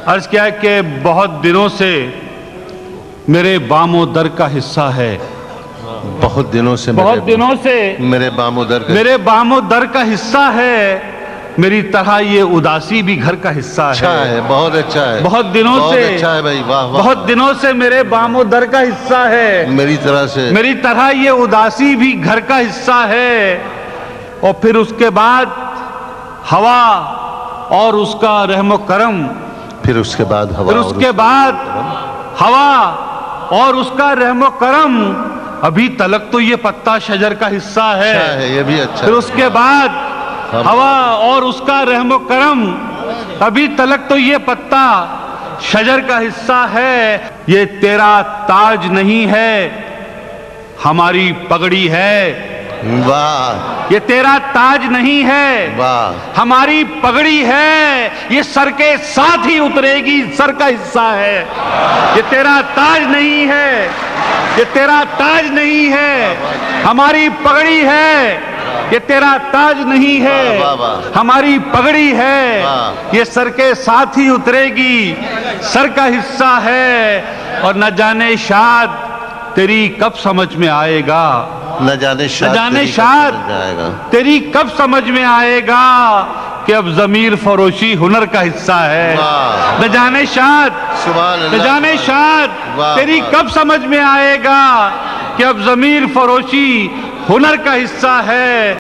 عرض کیا ہے کہ بہت دنوں سے میرے بام و در کا حصہ ہے. بہت دنوں سے میرے بام و در کا حصہ ہے. میری طرح یہ اداسی بھی گھر کا حصہ ہے. اچھا ہے, بہت اچھا ہے. بہت دنوں سے میرے بام و در کا حصہ ہے. میری طرح یہ اداسی بھی گھر کا حصہ ہے. اور پھر اس کے بعد ہوا اور اس کا رحم و کرم. پھر اس کے بعد ہوا اور اس کا رحم و کرم. ابھی تلک تو یہ پتا شجر کا حصہ ہے. یہ بھی اچھا. پھر اس کے بعد ہوا اور اس کا رحم و کرم. ابھی تلک تو یہ پتا شجر کا حصہ ہے. یہ تیرا تاج نہیں ہے, ہماری پگڑی ہے. واہ. یہ تیرا تاج نہیں ہے, واہ, ہماری پگڑی ہے. یہ سر کے ساتھ ہی اترے گی, سر کا حصہ ہے. یہ تیرا تاج نہیں ہے, یہ تیرا تاج نہیں ہے, ہماری پگڑی ہے. یہ تیرا تاج نہیں ہے, ہماری پگڑی ہے. یہ سر کے ساتھ ہی اترے گی, سر کا حصہ ہے. اور نہ جانے شاد تیری کب سمجھ میں آئے گا, نہ جانے شاد تیری کب سمجھ میں آئے گا کہ اب ضمیر فروشی ہنر کا حصہ ہے. نہ جانے شاد تیری کب سمجھ میں آئے گا کہ اب ضمیر فروشی ہنر کا حصہ ہے.